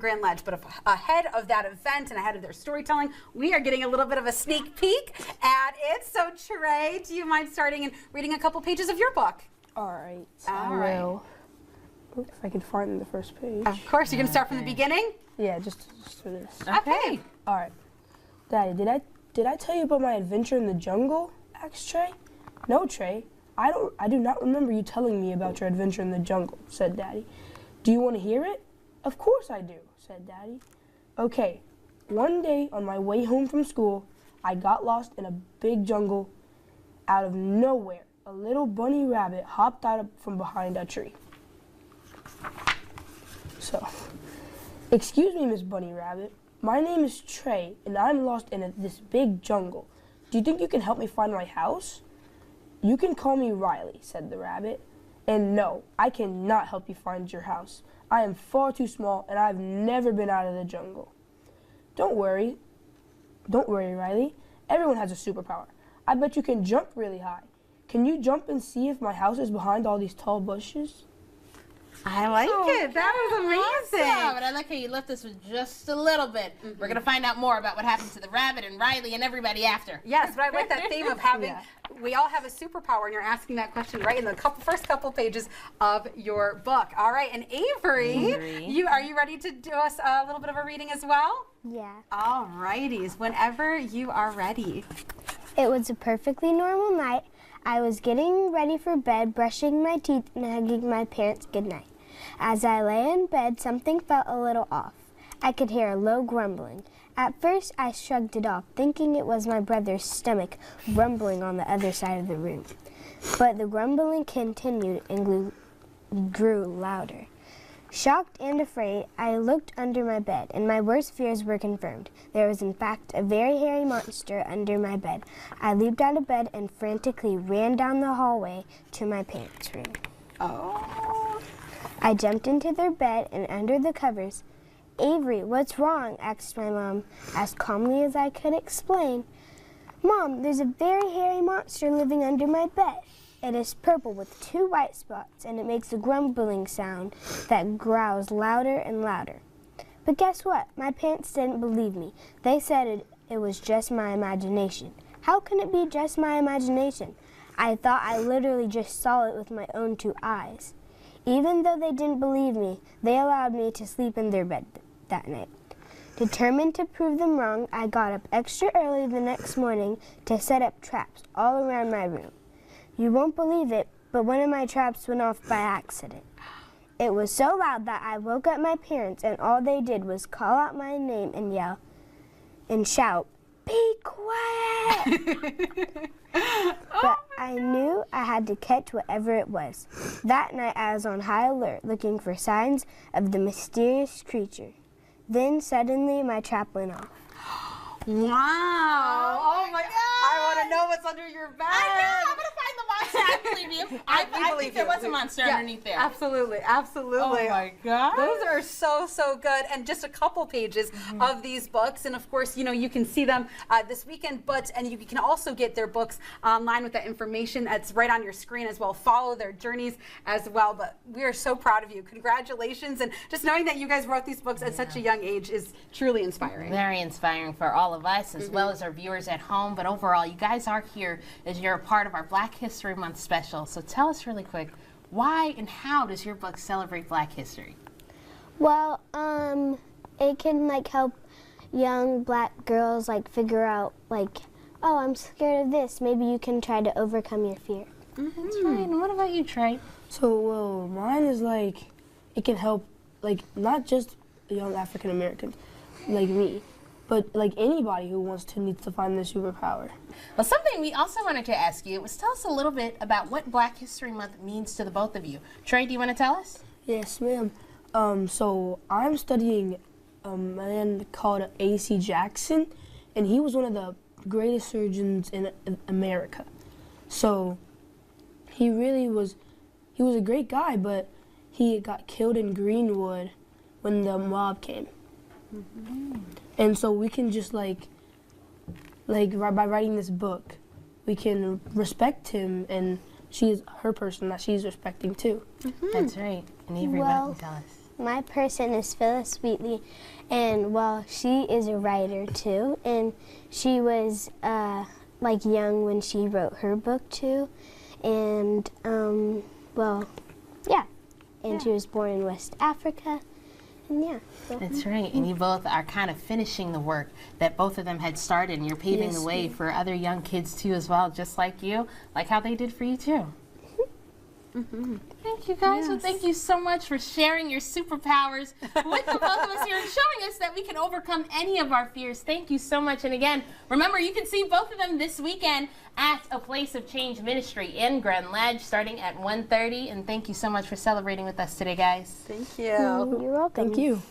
Grand Ledge, but ahead of that event and ahead of their storytelling, we are getting a little bit of a sneak peek at it. So Trey, do you mind starting and reading a couple pages of your book? All right. All right. Well, if I can find the first page. Of course, you can start from the beginning. Yeah, just for this. Okay. All right. Daddy, did I tell you about my adventure in the jungle? Asked Trey. No, Trey. I do not remember you telling me about your adventure in the jungle, said Daddy. Do you want to hear it? Of course I do, said Daddy. Okay, one day on my way home from school, I got lost in a big jungle. Out of nowhere, a little bunny rabbit hopped out from behind a tree. So, excuse me, Miss Bunny Rabbit. My name is Trey, and I'm lost in this big jungle. Do you think you can help me find my house? You can call me Riley, said the rabbit. And no, I cannot help you find your house. I am far too small, and I've never been out of the jungle. Don't worry, Riley. Everyone has a superpower. I bet you can jump really high. Can you jump and see if my house is behind all these tall bushes? I like it. That was amazing. Awesome. And I like how you left us with just a little bit. We're going to find out more about what happened to the rabbit and Riley and everybody after. Yes, but I like that theme of having, we all have a superpower, and you're asking that question right in the first couple pages of your book. All right, and Avery, are you ready to do us a little bit of a reading as well? Yeah. All righties, whenever you are ready. It was a perfectly normal night. I was getting ready for bed, brushing my teeth, and hugging my parents goodnight. As I lay in bed, something felt a little off. I could hear a low grumbling. At first, I shrugged it off, thinking it was my brother's stomach rumbling on the other side of the room. But the grumbling continued and grew louder. Shocked and afraid, I looked under my bed, and my worst fears were confirmed. There was, in fact, a very hairy monster under my bed. I leaped out of bed and frantically ran down the hallway to my parents' room. Oh. I jumped into their bed and under the covers. Avery, what's wrong? Asked my mom, as calmly as I could explain. Mom, there's a very hairy monster living under my bed. It is purple with 2 white spots, and it makes a grumbling sound that growls louder and louder. But guess what? My parents didn't believe me. They said it was just my imagination. How can it be just my imagination? I thought I literally just saw it with my own 2 eyes. Even though they didn't believe me, they allowed me to sleep in their bed that night. Determined to prove them wrong, I got up extra early the next morning to set up traps all around my room. You won't believe it, but one of my traps went off by accident. It was so loud that I woke up my parents, and all they did was call out my name and yell and shout, "Be quiet!" But I knew I had to catch whatever it was. That night I was on high alert, looking for signs of the mysterious creature. Then suddenly my trap went off. Wow. Oh my God. I want to know what's under your bed. I know. I'm going to find the monster. I believe you. I think there was a monster underneath there. Absolutely. Absolutely. Oh my God. Those are so, so good. And just a couple pages of these books. And of course, you know, you can see them this weekend, and you can also get their books online with that information that's right on your screen as well. Follow their journeys as well. But we are so proud of you. Congratulations. And just knowing that you guys wrote these books at such a young age is truly inspiring. Very inspiring for all of us, as well as our viewers at home. But overall, you guys are here as you're a part of our Black History Month special. So tell us really quick, why and how does your book celebrate Black history? Well, it can like help young Black girls like figure out like, oh, I'm scared of this. Maybe you can try to overcome your fear. That's right. And what about you, Trey? So, well, mine is like, it can help like not just young African Americans like me, but like anybody who needs to find their superpower. Well, something we also wanted to ask you was tell us a little bit about what Black History Month means to the both of you. Trey, do you want to tell us? Yes, ma'am. So I'm studying a man called A.C. Jackson, and he was one of the greatest surgeons in America. So he was a great guy, but he got killed in Greenwood when the mob came. And so we can just by writing this book, we can respect him, and she's her person that she's respecting too. That's right. And Avery, what can you tell us? My person is Phyllis Wheatley, and well, she is a writer too, and she was like young when she wrote her book too, and well, yeah, and she was born in West Africa, and yeah. So. That's right, and you both are kind of finishing the work that both of them had started, and you're paving the way for other young kids too as well, just like you, like how they did for you too. Thank you guys. Well, thank you so much for sharing your superpowers with the both of us here and showing us that we can overcome any of our fears. Thank you so much. And again, remember, you can see both of them this weekend at A Place of Change Ministry in Grand Ledge starting at 1:30. And thank you so much for celebrating with us today, guys. Thank you. You're welcome. Thank you.